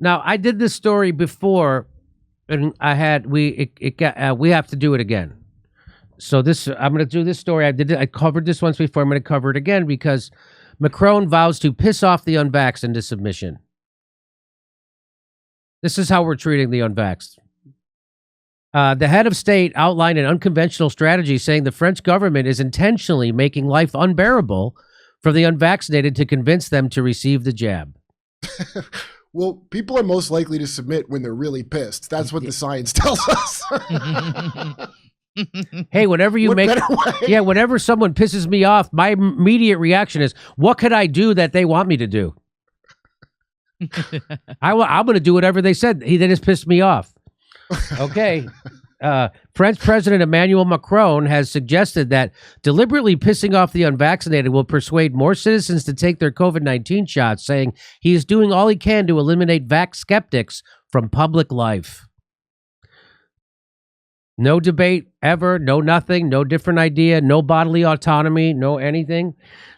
Now, I did this story before, and we have to do it again. So I'm going to do this story. I covered this once before. I'm going to cover it again because Macron vows to piss off the unvaxxed into submission. This is how we're treating the unvaxxed. The head of state outlined an unconventional strategy saying the French government is intentionally making life unbearable for the unvaccinated to convince them to receive the jab. Well, people are most likely to submit when they're really pissed. That's what the science tells us. Hey, whenever whenever someone pisses me off, my immediate reaction is, what could I do that they want me to do? I'm going to do whatever they said. They just pissed me off. Okay. French President Emmanuel Macron has suggested that deliberately pissing off the unvaccinated will persuade more citizens to take their COVID-19 shots, saying he is doing all he can to eliminate vax skeptics from public life. No debate ever, no nothing, no different idea, no bodily autonomy, no anything.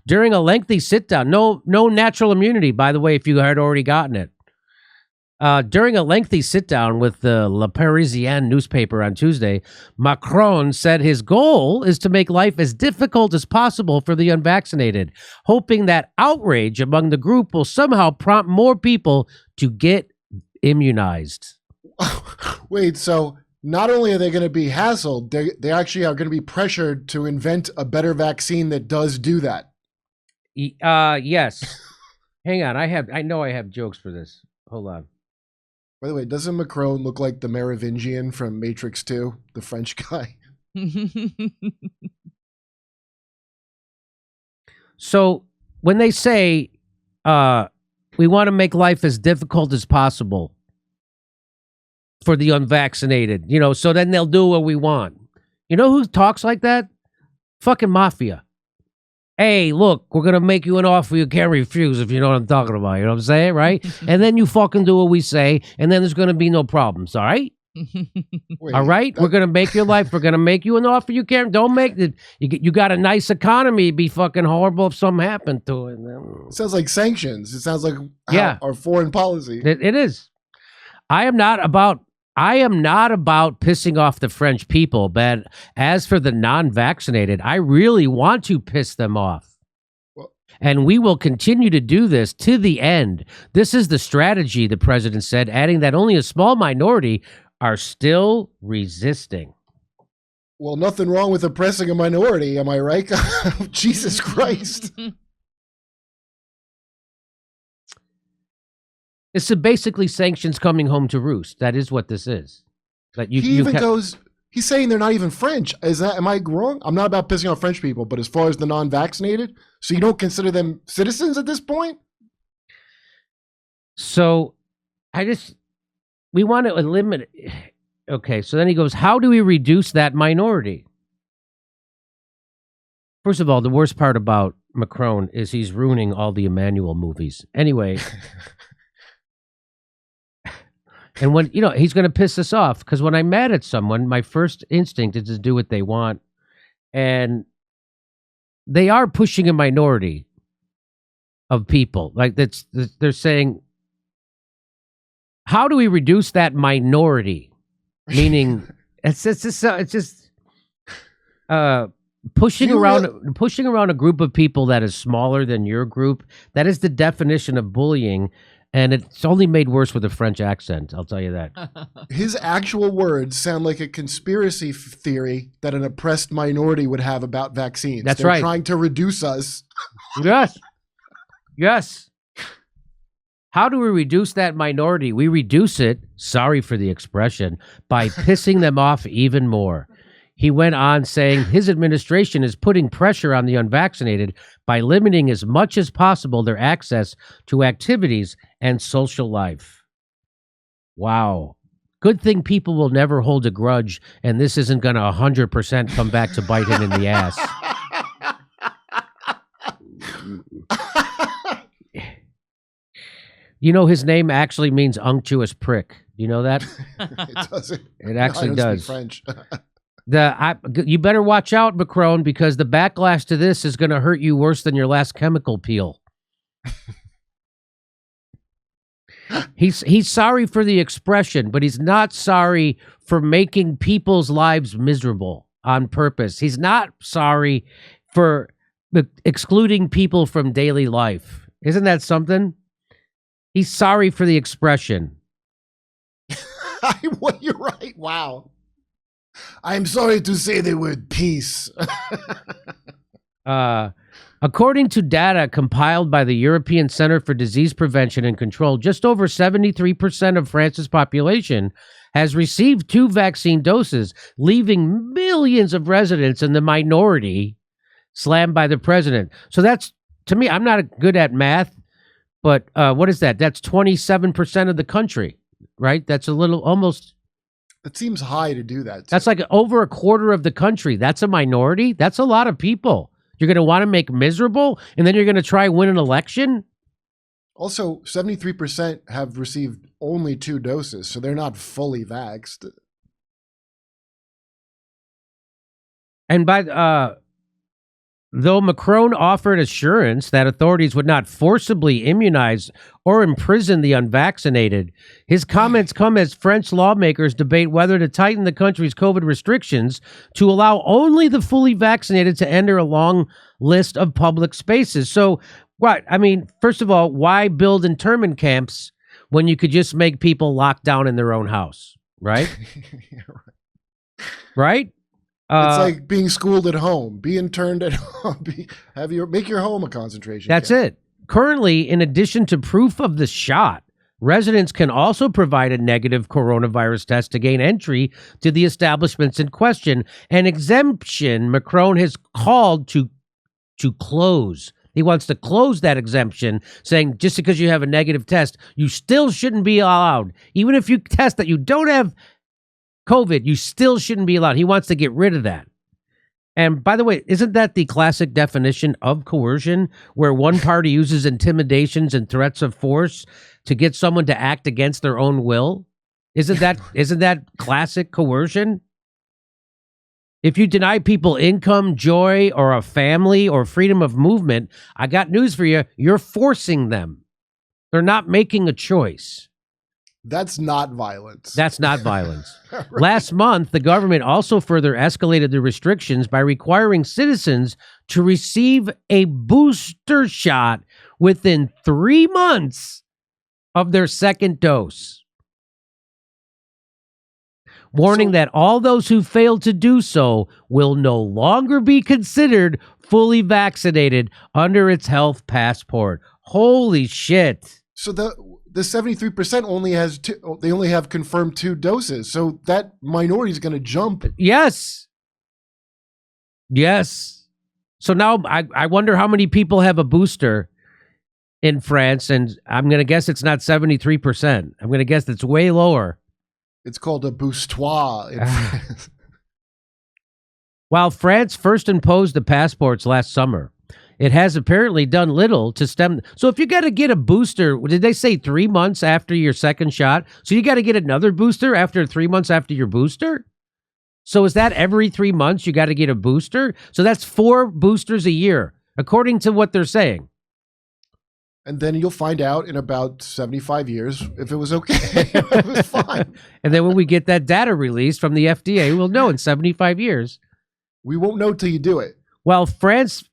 During a lengthy sit-down, no natural immunity, by the way, if you had already gotten it. During a lengthy sit-down with the Le Parisien newspaper on Tuesday, Macron said his goal is to make life as difficult as possible for the unvaccinated, hoping that outrage among the group will somehow prompt more people to get immunized. Wait, so not only are they going to be hassled, they actually are going to be pressured to invent a better vaccine that does do that. Yes. Hang on, I know I have jokes for this. Hold on. By the way, doesn't Macron look like the Merovingian from Matrix 2, the French guy? So when they say we want to make life as difficult as possible for the unvaccinated, so then they'll do what we want. You know who talks like that? Fucking Mafia. Hey, look, we're going to make you an offer you can't refuse, if you know what I'm talking about. You know what I'm saying, right? And then you fucking do what we say, and then there's going to be no problems, all right? Wait, all right? We're going to make your life. We're going to make you an offer you can't. Don't make it. You got a nice economy. It'd be fucking horrible if something happened to it. It sounds like sanctions. It sounds like our foreign policy. It is. I am not about pissing off the French people, but as for the non-vaccinated, I really want to piss them off. And we will continue to do this to the end. This is the strategy, the president said, adding that only a small minority are still resisting. Well, nothing wrong with oppressing a minority, am I right? Jesus Christ. It's basically sanctions coming home to roost. That is what this is. That he's saying they're not even French. Am I wrong? I'm not about pissing off French people, but as far as the non-vaccinated, so you don't consider them citizens at this point? So we want to eliminate. Okay, so then he goes, how do we reduce that minority? First of all, the worst part about Macron is he's ruining all the Emmanuel movies. Anyway. And when, he's going to piss us off, because when I'm mad at someone, my first instinct is to do what they want. And they are pushing a minority of people. Like they're saying, how do we reduce that minority? Meaning it's just pushing around a group of people that is smaller than your group. That is the definition of bullying. And it's only made worse with a French accent, I'll tell you that. His actual words sound like a conspiracy theory that an oppressed minority would have about vaccines. They're right. Trying to reduce us. Yes. Yes. How do we reduce that minority? We reduce it, sorry for the expression, by pissing them off even more. He went on saying his administration is putting pressure on the unvaccinated by limiting as much as possible their access to activities and social life. Wow. Good thing people will never hold a grudge, and this isn't going to 100% come back to bite him in the ass. His name actually means unctuous prick. You know that? It doesn't. It actually does. French. You better watch out, Macron, because the backlash to this is going to hurt you worse than your last chemical peel. He's sorry for the expression, but he's not sorry for making people's lives miserable on purpose. He's not sorry for excluding people from daily life. Isn't that something? He's sorry for the expression. Well, you're right. Wow. I'm sorry to say the word peace. According to data compiled by the European Center for Disease Prevention and Control, just over 73% of France's population has received 2 vaccine doses, leaving millions of residents in the minority slammed by the president. So that's, to me, I'm not good at math, but what is that? That's 27% of the country, right? That's a little, almost. It seems high to do that. That's like over a quarter of the country. That's a minority. That's a lot of people. You're going to want to make miserable, and then you're going to try win an election? Also, 73% have received only 2 doses, so they're not fully vaxxed. And though Macron offered assurance that authorities would not forcibly immunize or imprison the unvaccinated, his comments come as French lawmakers debate whether to tighten the country's COVID restrictions to allow only the fully vaccinated to enter a long list of public spaces. So, right, I mean, first of all, why build internment camps when you could just make people locked down in their own house, right? Yeah, right. Right? It's like being schooled at home, be interned at home, make your home a concentration That's camp. it. Currently, in addition to proof of the shot, residents can also provide a negative coronavirus test to gain entry to the establishments in question, an exemption Macron has called to close. He wants to close that exemption, saying just because you have a negative test, you still shouldn't be allowed. Even if you test that you don't have COVID, you still shouldn't be allowed. He wants to get rid of that. And by the way, isn't that the classic definition of coercion, where one party uses intimidations and threats of force to get someone to act against their own will? Isn't that classic coercion? If you deny people income, joy, or a family or freedom of movement, I got news for you. You're forcing them. They're not making a choice. That's not violence. That's not violence. Right. Last month, the government also further escalated the restrictions by requiring citizens to receive a booster shot within 3 months of their second dose, warning that all those who fail to do so will no longer be considered fully vaccinated under its health passport. Holy shit. So the 73% only has they only have confirmed 2 doses. So that minority is going to jump. Yes. So now I wonder how many people have a booster in France, and I'm going to guess it's not 73%. I'm going to guess it's way lower. It's called a boostoir in France. While France first imposed the passports last summer, it has apparently done little to stem. So if you got to get a booster, did they say 3 months after your second shot? So you got to get another booster after 3 months after your booster? So is that every 3 months you got to get a booster? So that's 4 boosters a year, according to what they're saying. And then you'll find out in about 75 years if it was okay. It was fine. And then when we get that data released from the FDA, we'll know in 75 years. We won't know till you do it. While France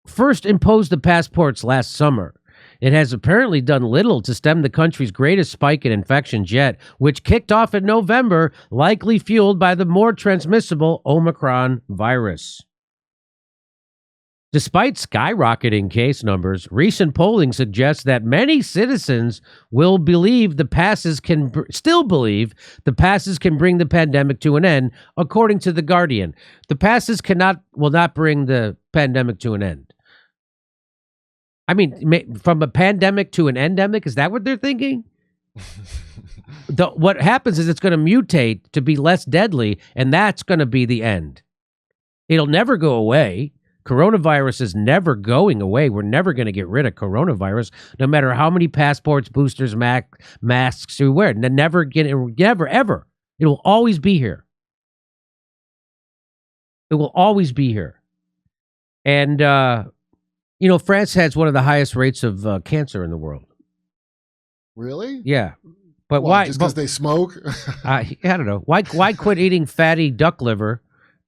first imposed the passports last summer, it has apparently done little to stem the country's greatest spike in infections yet, which kicked off in November, likely fueled by the more transmissible Omicron virus. Despite skyrocketing case numbers, recent polling suggests that many citizens will believe the passes can still believe the passes can bring the pandemic to an end, according to The Guardian. The passes will not bring the pandemic to an end. I mean, from a pandemic to an endemic, is that what they're thinking? What happens is it's going to mutate to be less deadly, and that's going to be the end. It'll never go away. Coronavirus is never going away. We're never going to get rid of coronavirus, no matter how many passports, boosters, masks we wear. Never, ever. It will always be here. It will always be here. And, France has one of the highest rates of cancer in the world. Really? Yeah. But Why? why? Just because they smoke? I don't know. Why quit eating fatty duck liver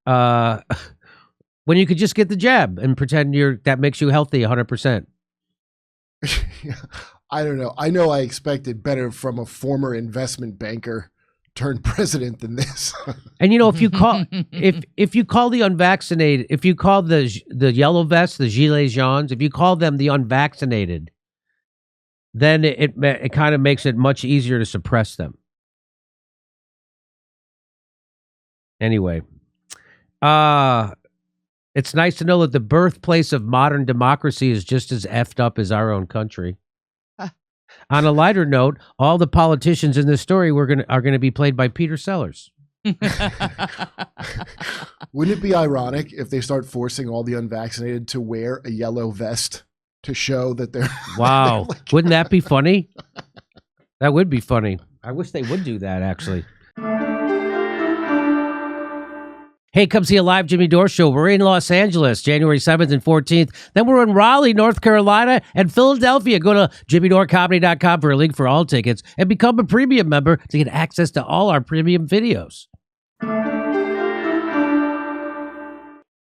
when you could just get the jab and pretend that makes you healthy 100%? I don't know. I know I expected better from a former investment banker turned president than this. And if you call if you call the unvaccinated, if you call the yellow vests, the gilets jaunes, if you call them the unvaccinated, then it kind of makes it much easier to suppress them. Anyway, it's nice to know that the birthplace of modern democracy is just as effed up as our own country. On a lighter note, all the politicians in this story are going to be played by Peter Sellers. Wouldn't it be ironic if they start forcing all the unvaccinated to wear a yellow vest to show that they're... Wow. they're like... Wouldn't that be funny? That would be funny. I wish they would do that, actually. Hey, come see a live Jimmy Dore show. We're in Los Angeles, January 7th and 14th. Then we're in Raleigh, North Carolina, and Philadelphia. Go to jimmydorecomedy.com for a link for all tickets and become a premium member to get access to all our premium videos.